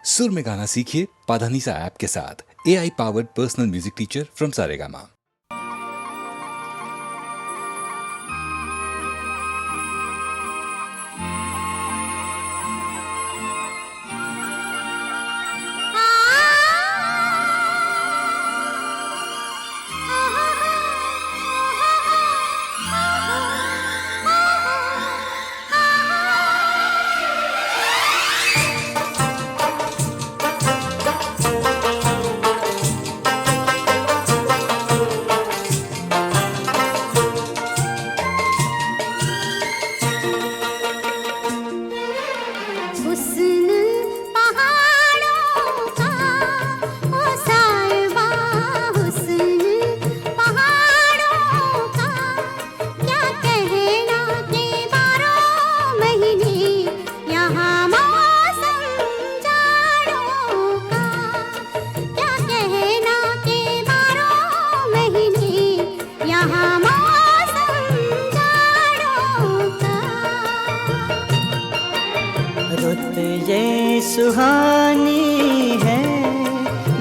सुर में गाना सीखिए पाधानीसा ऐप के साथ। AI powered personal music teacher from Saregama. रुत ये सुहानी है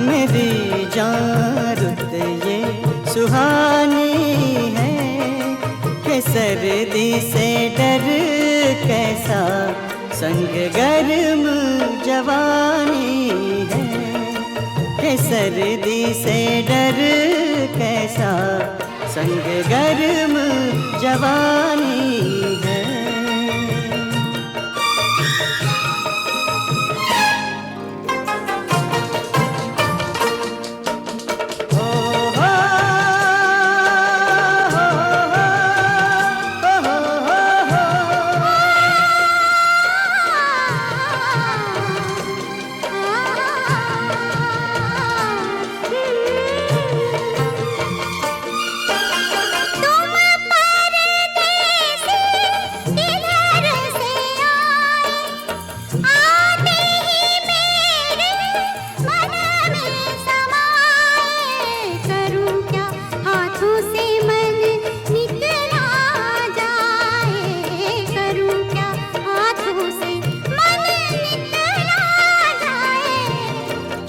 मेरी जान, रुत ये सुहानी है कि सर्दी से डर कैसा संग गर्म जवानी है, कि सर्दी से डर कैसा संग गर्म जवानी है।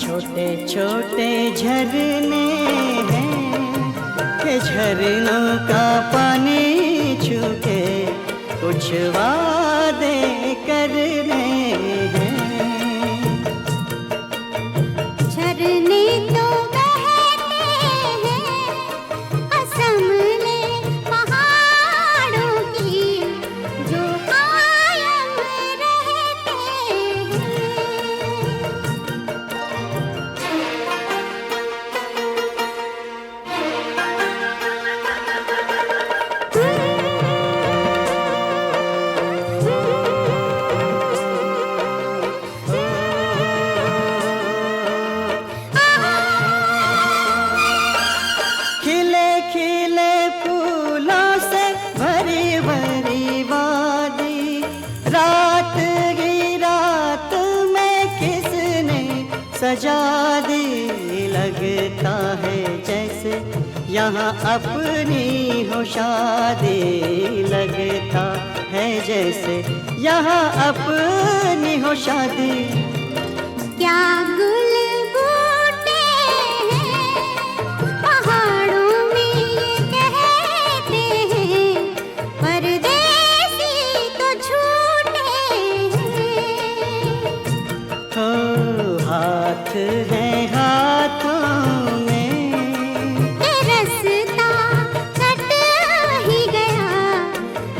छोटे छोटे झरने हैं कि झरनों का पानी छू के कुछ वादे करने हैं। झरने तो बहते हैं कसम ले पहाड़ों की, जो कायम रहते हैं। खिले खिले फूलों से भरी भरी वादी, रात ही रात में किसने सजा दी, लगता है जैसे यहाँ अपनी हो शादी, लगता है जैसे यहाँ अपनी हो शादी। क्या गुल बूटे हैं पहाड़ों में ये कहते हैं, परदेसी तो झूठे हैं। हो हाथ है हाथों में, ये रास्ता कट ही गया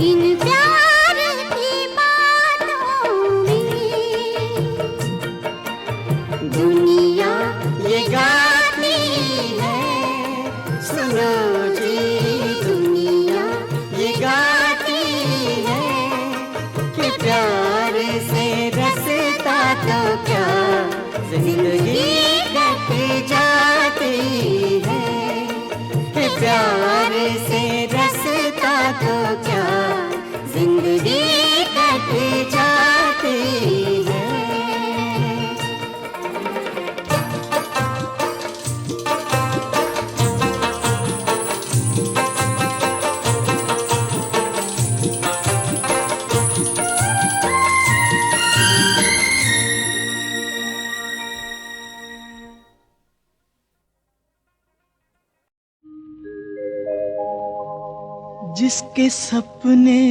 इन प्यार की बातों में। दुनिया ये गाती है, सुनो जी दुनिया ये गाती है कि प्यार से रसता तो क्या जिंदगी कट जाती है, कि प्यार से रसता तो क्या जिंदगी कट जाती है। जिसके सपने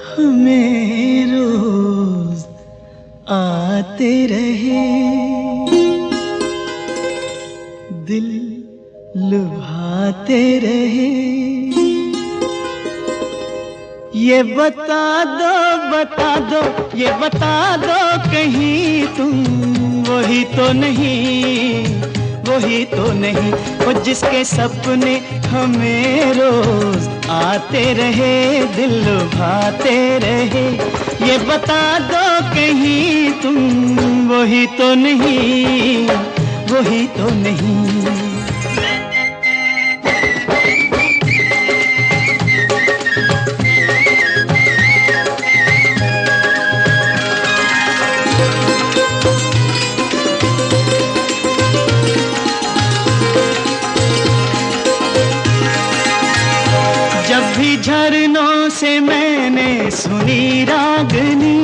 हमें रोज आते रहे, दिल लुभाते रहे। ये बता दो, ये बता दो कहीं तुम वही तो नहीं, वही तो नहीं। वो जिसके सपने हमें रोज आते रहे, दिल लुभाते रहे। ये बता दो कहीं तुम वही तो नहीं, वही तो नहीं। झरनों से मैंने सुनी रागनी,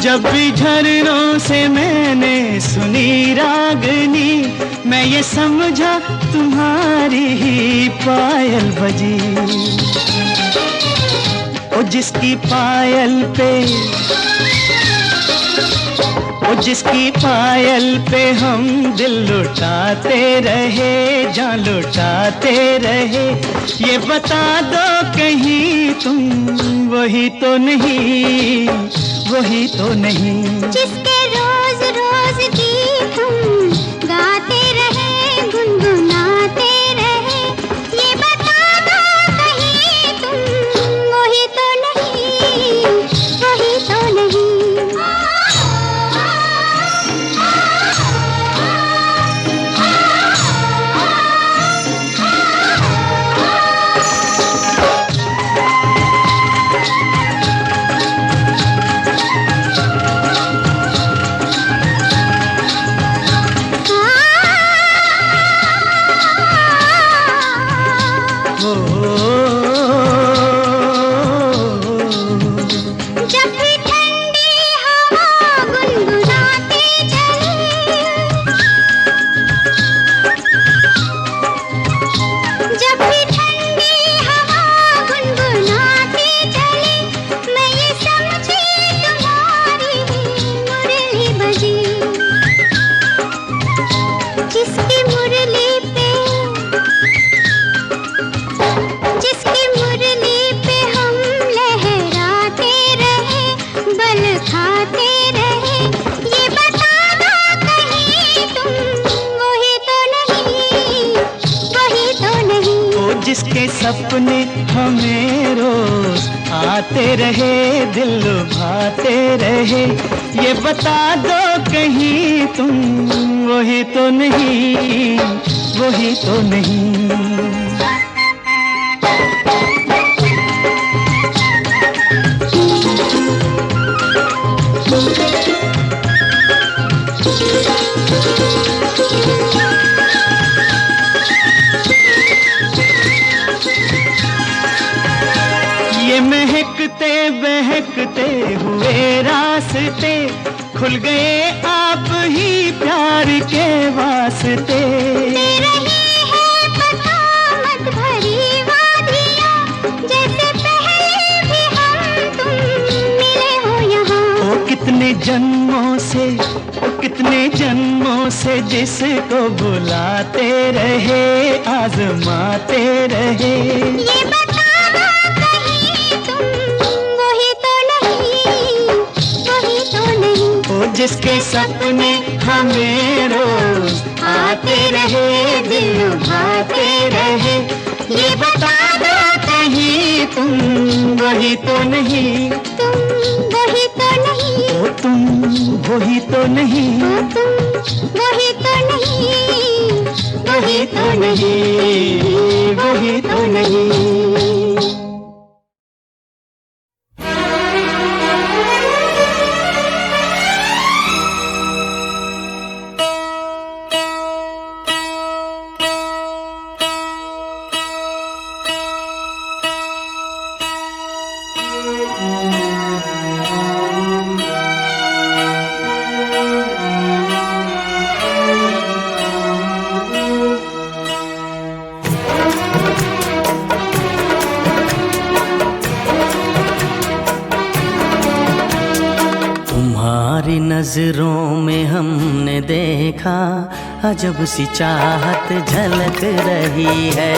जब भी झरनों से मैंने सुनी रागनी, मैं ये समझा तुम्हारी ही पायल बजी। ओ जिसकी पायल पे, ओ जिसकी पायल पे हम दिल लुटाते रहे, जान लुटाते रहे। ये बता दो कहीं तुम वही तो नहीं, वही तो नहीं। जिसके रोज रोज गीत हम गाते रहे, गुनगुनाते रहे। ये बता दो कहीं तुम वही तो नहीं, वही तो नहीं। जिसके सपने हमें रोज आते रहे, दिल लुभाते रहे। ये बता दो कहीं तुम वही तो नहीं, वही तो नहीं। ये महकते बहकते हुए रास्ते खुल गए आप ही प्यार के वास्ते। दे रही है बसामत भरी वादियाँ, जैसे पहले भी हम तुम मिले हो यहाँ। ओ कितने जन्मों से, ओ कितने जन्मों से जिसको बुलाते रहे, आजमाते रहे। ये बता दो कहीं तुम वही तो नहीं, वही तो नहीं। ओ जिसके सपने हमें रोज आते रहे, दिल लुभाते रहे। ये बता दो कहीं तुम वही तो नहीं, तुम वही तो नहीं। ओ तुम वही तो नहीं, ओ तुम वही तो नहीं, वही तो नहीं, वही तो नहीं। नजरों में हमने देखा अजब सी चाहत झलक रही है।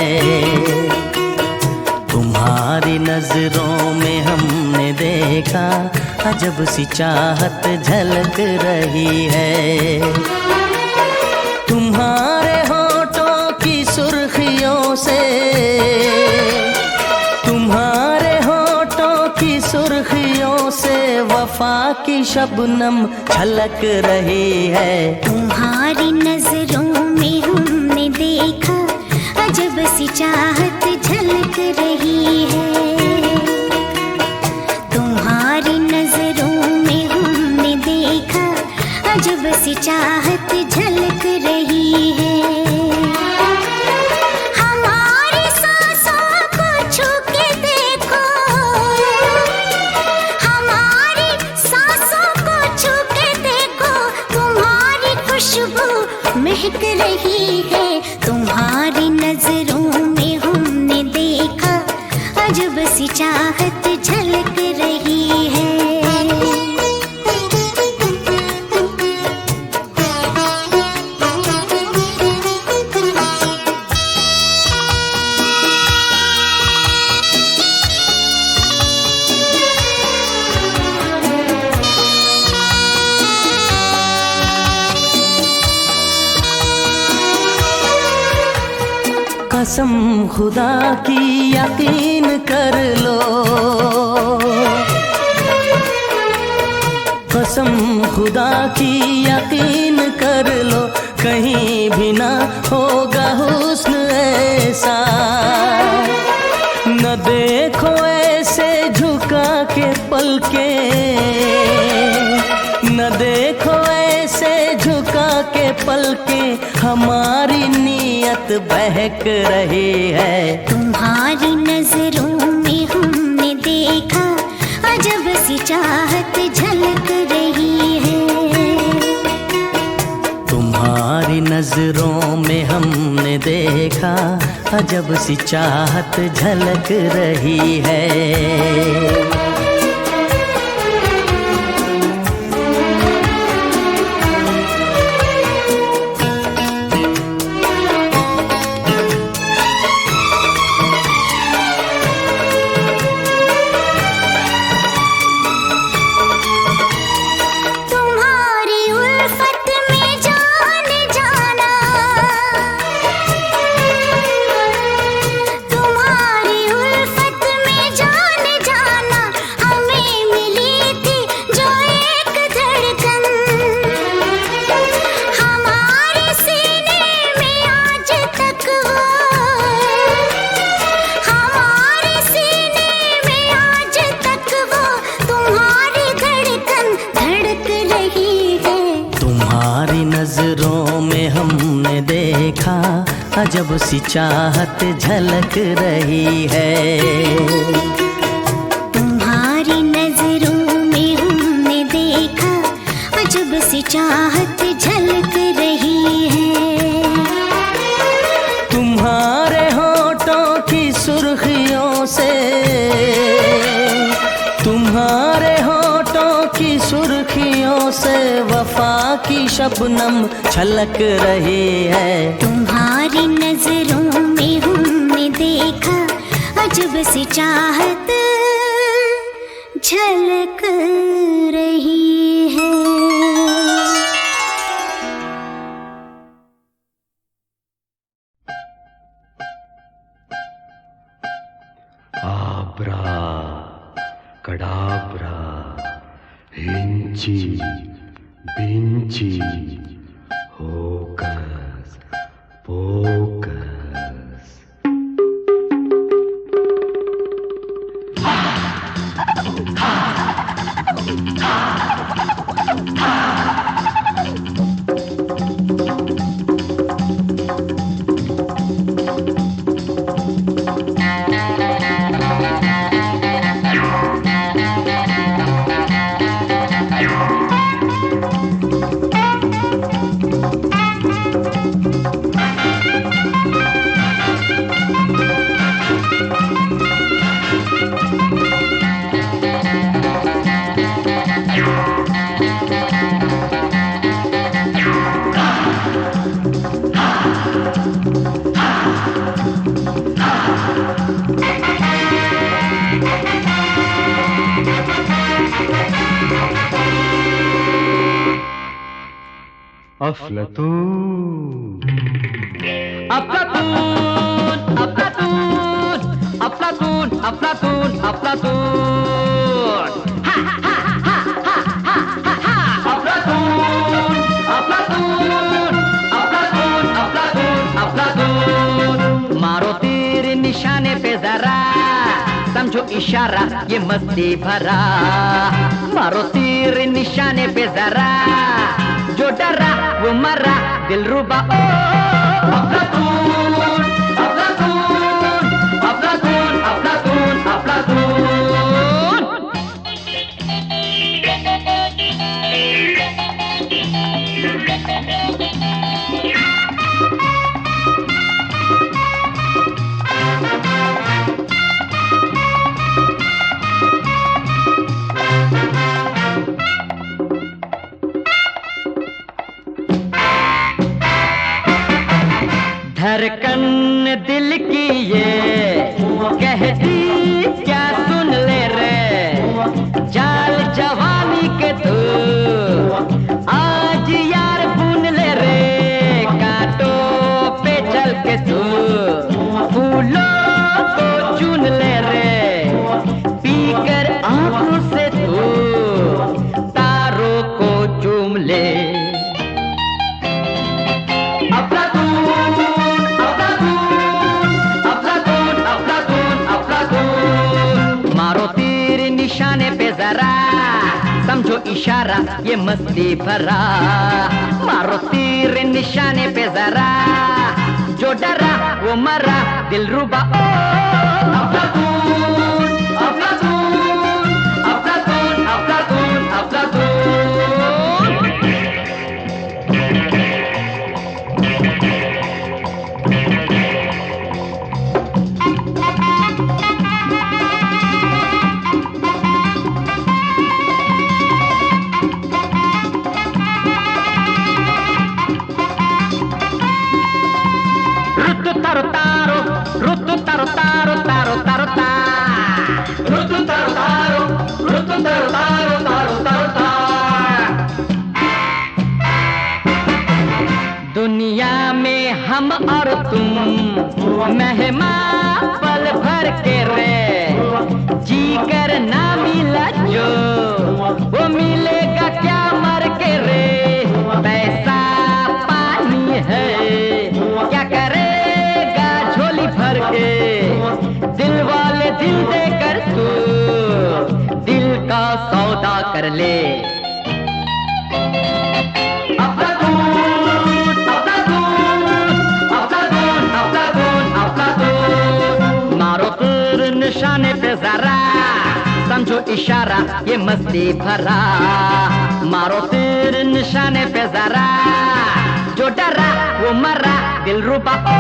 तुम्हारी नजरों में हमने देखा अजब सी चाहत झलक रही है। तुम्हारे होठों की सुर्खियों से, तुम्हारे होठों की सुर्खियों से वफा की शबनम छलक रही है। तुम्हारी नजरों में हमने देखा अजब सी चाहत झलक रही है। तुम्हारी नजरों में हमने देखा अजब सी चाहत झलक रही है। हमारी सांसों को छू के देखो, हमारी सांसों को छू के देखो, तुम्हारी खुशबू महक रही है। तुम्हारी नजरों में हमने देखा अजब सी चाहत झलक रही है। कसम खुदा की यकीन कर लो, कसम खुदा की यकीन कर लो, कहीं भी ना होगा हुस्न ऐसा। न देखो ऐसे झुका के पलके, न देखो ऐसे झुका के पलके, हमारी नीयत बहक रही है। तुम्हारी नजरों में हमने देखा अजब सी चाहत झलक रही है। तुम्हारी नजरों में हमने देखा अजब सी चाहत झलक रही है। नजरों में हमने देखा अजब सी चाहत झलक रही है। तुम्हारी नजरों में हमने देखा अजब सी चाहत झलक रही है। तुम्हारे होठों की सुर्खियों से, तुम्हारे होठों की सुर्खियों से वफा की शबनम छलक रही है। तुम्हारी नजरों में हमने देखा अजब सी चाहत झलक रही है। आब्रा कडाब्रा हिंची बिंची होकस पोकस। अफलातून अफलातून अफलातून अफलातून अफलातून अफलातून अफलातून अफलातून अफलातून अफलातून अफलातून मारो तीर निशाने पे जरा समझो इशारा ये मस्ती भरा मारो तीर निशाने पे जरा जो डरा वो मरा दिलरुबा ओ अफलातून अफलातून अफलातून अफलातून अफलातून धड़कन दिल की ये कहती क्या सुन ले रे जाल जवानी के तू आज यार बुन ले रे कांटों पे चल के तू फूलों को चुन ले रे पीकर आंखों से तू तारों को चूम ले समझो इशारा ये मस्ती भरा मारो तीर निशाने पे जरा जो डरा वो मरा दिलरुबा ओ अफलातून अफलातून अफलातून अफलातून अफलातून Rutu taro taro taro taro ta. Rutu taro taro taro ta. दुनिया में हम और तुम मेहमान पल भर के रे जी कर ना मिला जो वो मिलेगा क्या मर के रे पैसा पानी है क्या करेगा झोली भर के दिल वाले दिल देकर तू दिल का सौदा कर ले निशाने पे जरा समझो इशारा ये मस्ती भरा मारो तीर निशाने पे जरा जो डरा वो मरा दिलरुबा ओ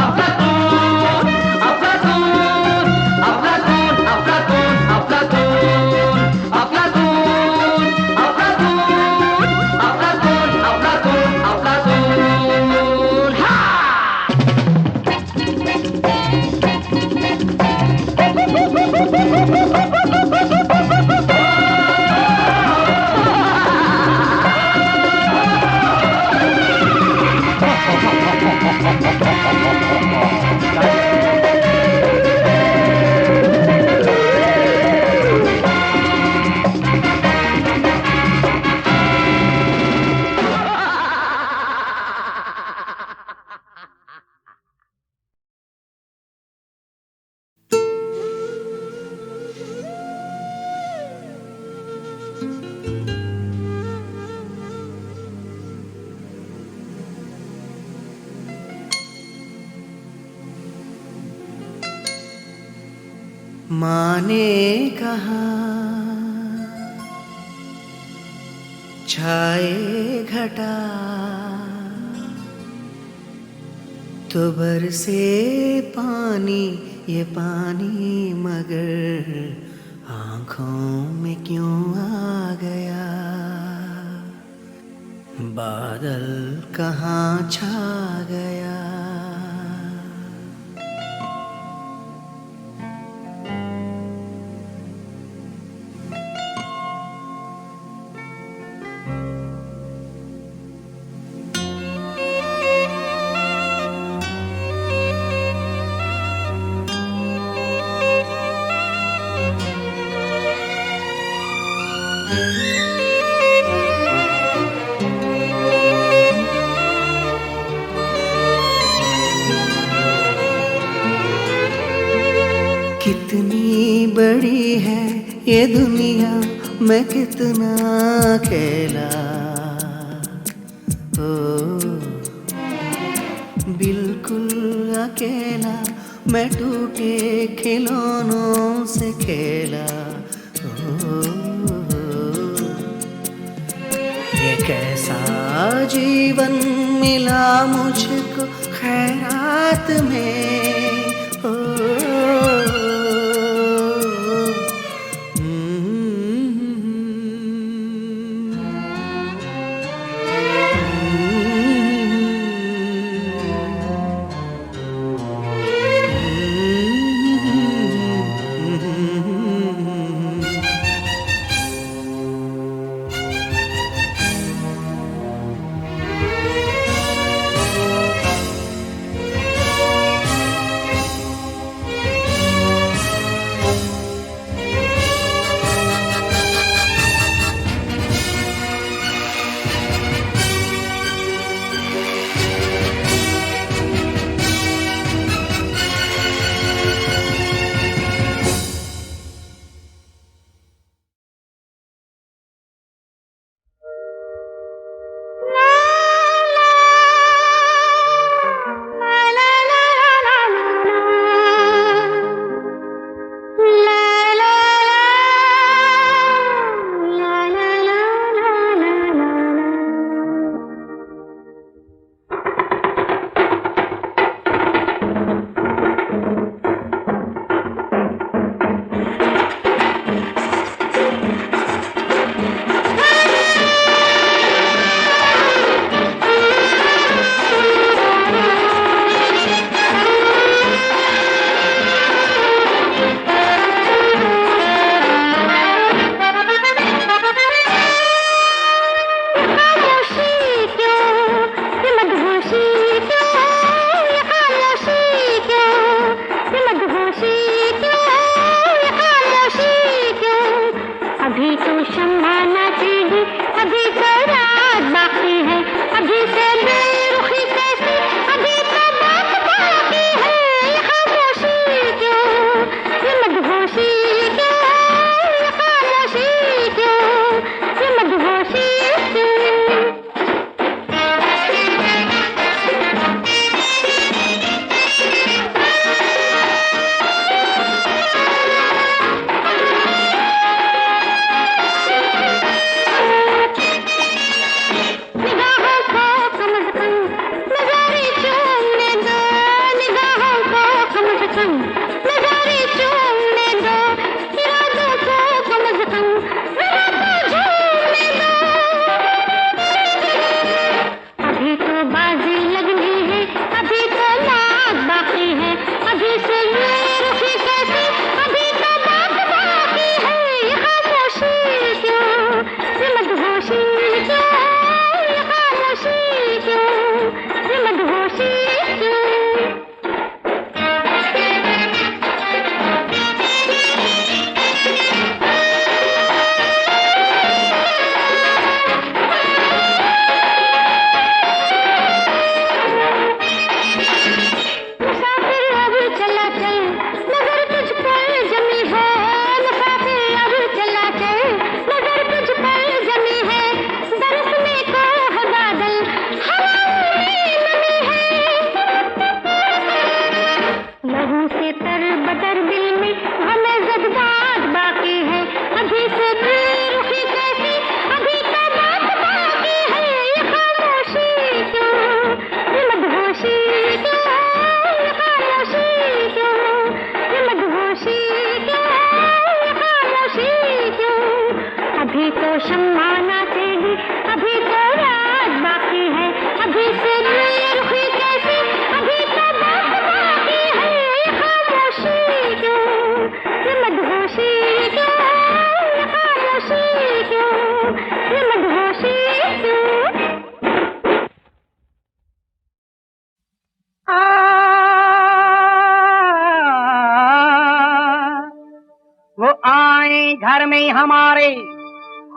अफलातून अफलातून अफलातून अफलातून अफलातून अफलातून अफलातून अफलातून अफलातून अफलातून हा माँ ने कहा छाए घटा तो बरसे पानी ये पानी मगर आँखों में क्यों आ गया बादल कहाँ छा गया कितनी बड़ी है ये दुनिया, मैं कितना अकेला। ओ बिल्कुल अकेला, मैं टूटे खिलौनों से खेला। ओ ये कैसा जीवन मिला मुझको खैरात में। ओ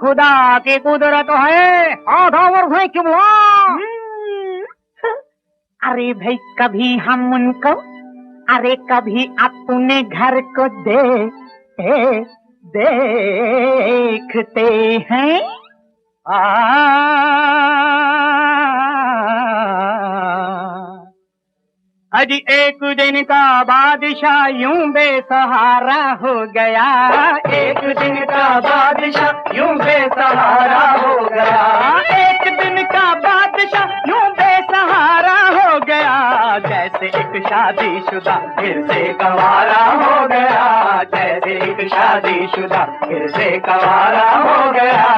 खुदा की कुदरत है, आधा वर्ष है क्यों? अरे भाई कभी हम उनको, अरे कभी अपने घर को देखते हैं। अजी एक दिन का बादशाह यूं बेसहारा हो गया, एक दिन का बादशाह यूं बेसहारा हो गया, एक दिन का बादशाह यूं बेसहारा हो गया, जैसे एक शादीशुदा फिर से कंवारा हो गया, जैसे एक शादीशुदा फिर से कंवारा हो गया।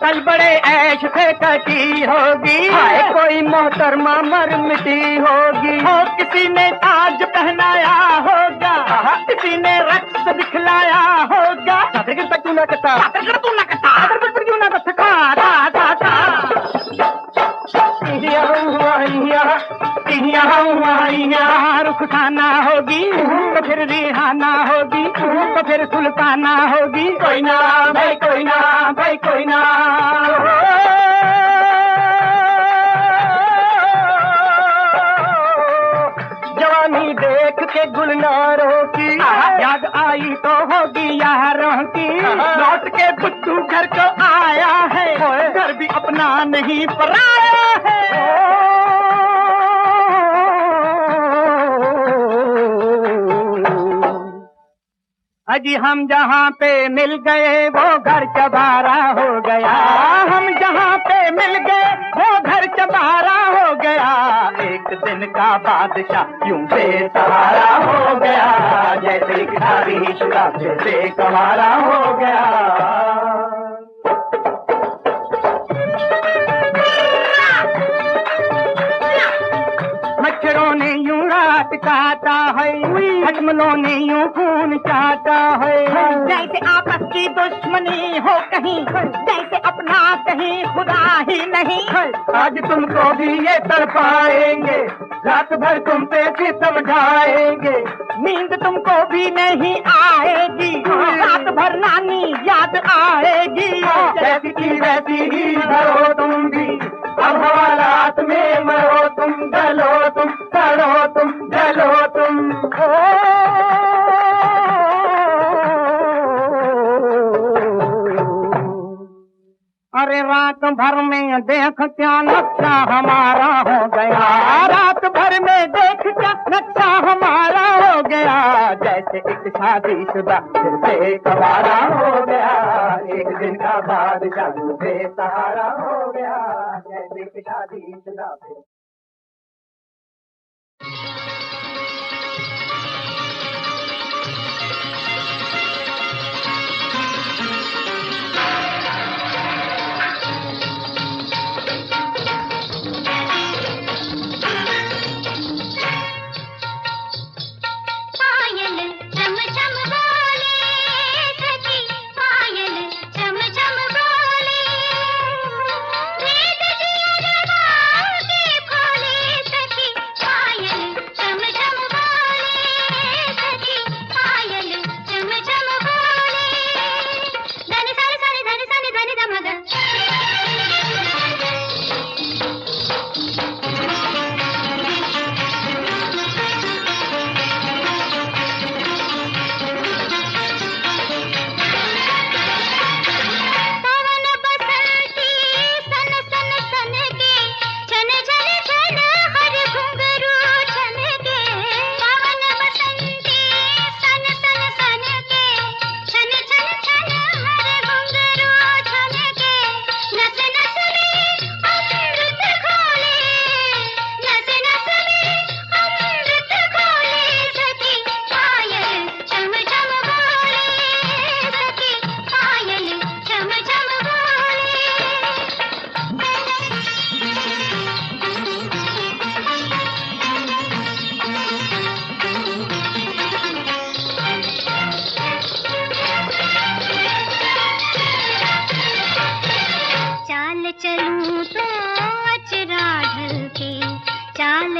कल बड़े ऐश से कटी होगी, कोई मोहतरमा मर मिटी होगी, किसी ने ताज पहनाया होगा, किसी ने रक्स दिखलाया होगा, रुख खाना होगी तो फिर रिहाना होगी तो फिर सुल्ताना होगी, कोई ना भाई कोई ना भाई कोई ना। जवानी देख के गुलनारों की याद आई तो होगी यारों की, लौट के बुद्धू घर को आया है, घर भी अपना नहीं पराया है। अजी हम जहाँ पे मिल गए वो घर चबारा हो गया, हम जहाँ पे मिल गए वो घर चबारा हो गया, एक दिन का बादशाह यूं बेसहारा हो गया, जैसे एक शादीशुदा फिर से कंवारा हो गया। मच्छरों ने यूं रात काटा है, हजमलों ने यूं खून चाटा है, जैसे आपस की दुश्मनी हो कहीं, जैसे अपना कहीं खुदा ही नहीं। आज तुमको भी ये तड़पाएंगे, रात भर तुम पे सितम ढाएंगे, नींद तुमको भी नहीं आएगी, रात भर नानी याद आएगी, जैसी की वैसी ही मरो तुम भी, अब हालात में मरो तुम, जलो तुम, सड़ो तुम, जलो तुम। अरे रात भर में देख क्या नक्शा हमारा हो गया, रात भर में देख क्या नक्शा हमारा हो गया, जैसे एक शादीशुदा फिर से कंवारा हो गया, एक दिन का बादशाह बेसहारा हो गया, जैसे एक शादीशुदा फिर।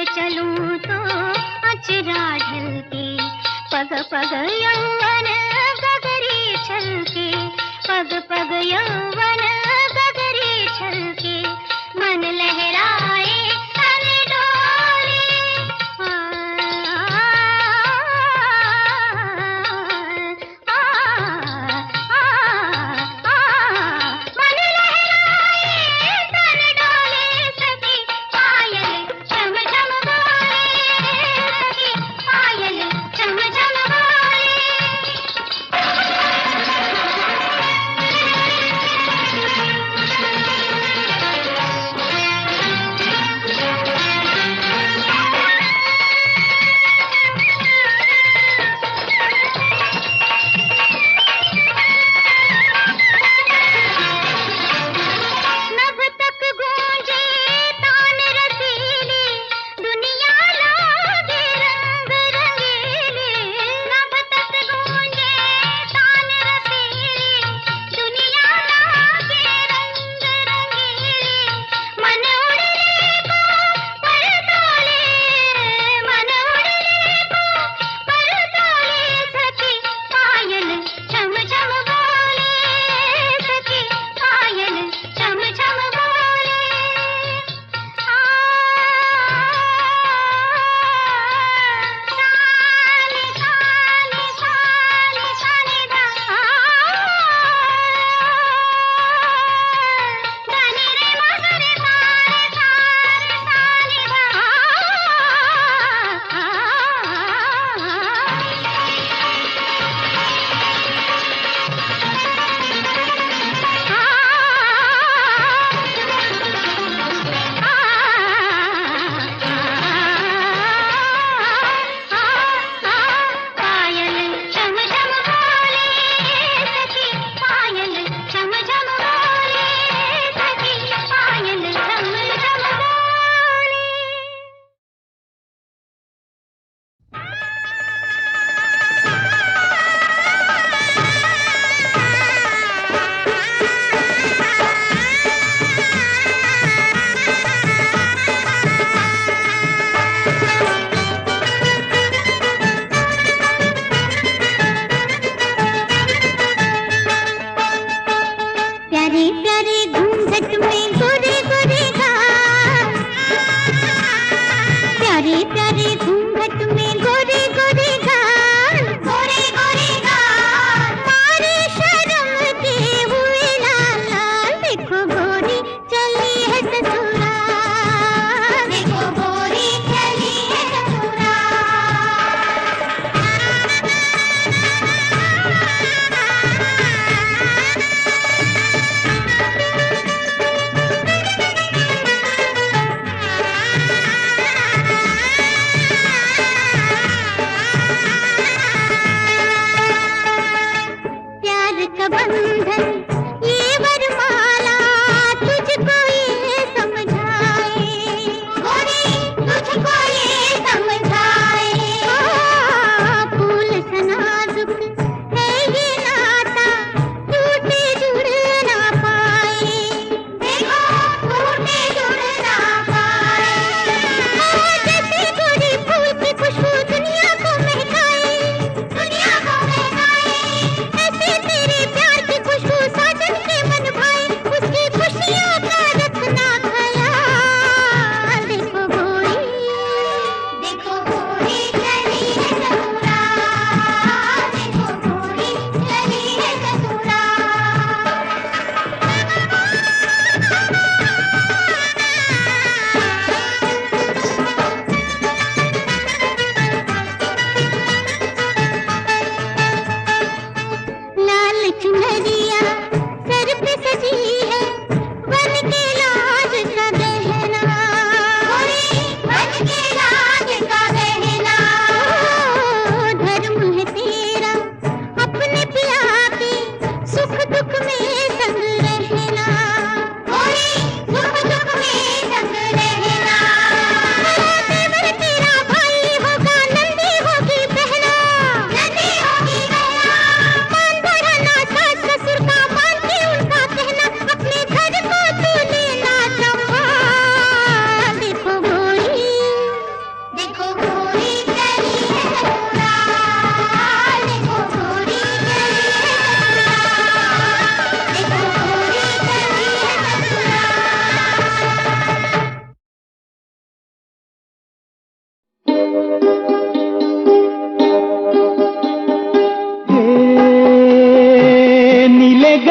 चलूं तो अचरा ढलके, पग पग यौवन पग पग यौवन गगरी छलके मन लहराए तन डोले मन लहराए तन डोले सखी पायल झम झम बोले सखी पायल झम झम बोले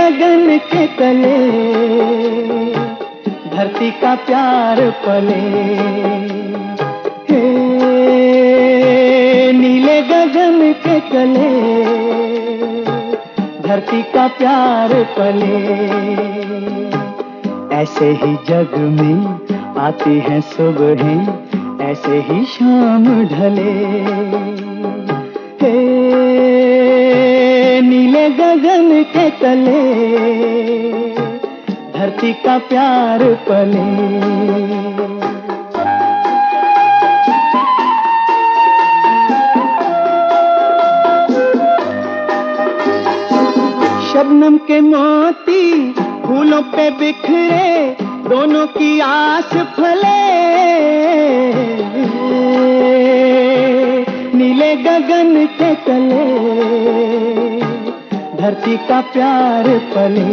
गगन के तले धरती का प्यार पले, हे नीले गगन के तले धरती का प्यार पले। ऐसे ही जग में आती हैं सुबहें, ऐसे ही शाम ढले, हे नीले गगन के तले धरती का प्यार पले। शबनम के मोती फूलों पे बिखरे, दोनों की आस फले, नीले गगन के तले धरती का प्यार पले।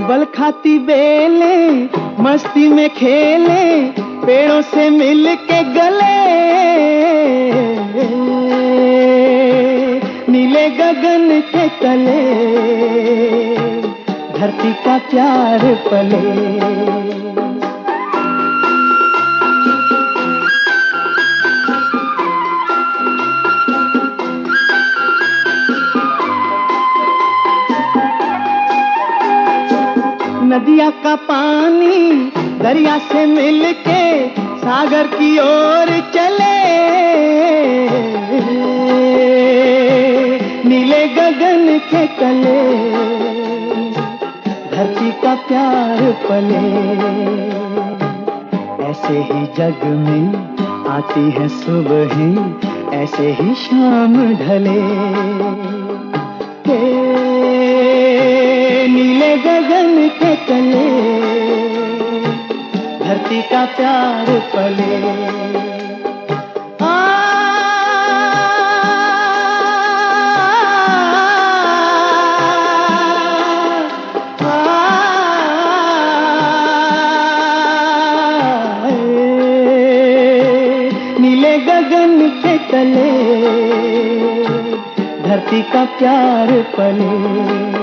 बल खाती बेले मस्ती में खेले, पेड़ों से मिल के गले, नीले गगन के तले धरती का प्यार पले। नदिया का पानी दरिया से मिलके सागर की ओर चले, नीले गगन के तले धरती का प्यार पले। ऐसे ही जग में आती है सुबहें, ऐसे ही शाम ढले, नीले गगन के तले धरती का प्यार पले। नीले गगन के तले धरती का प्यार पले।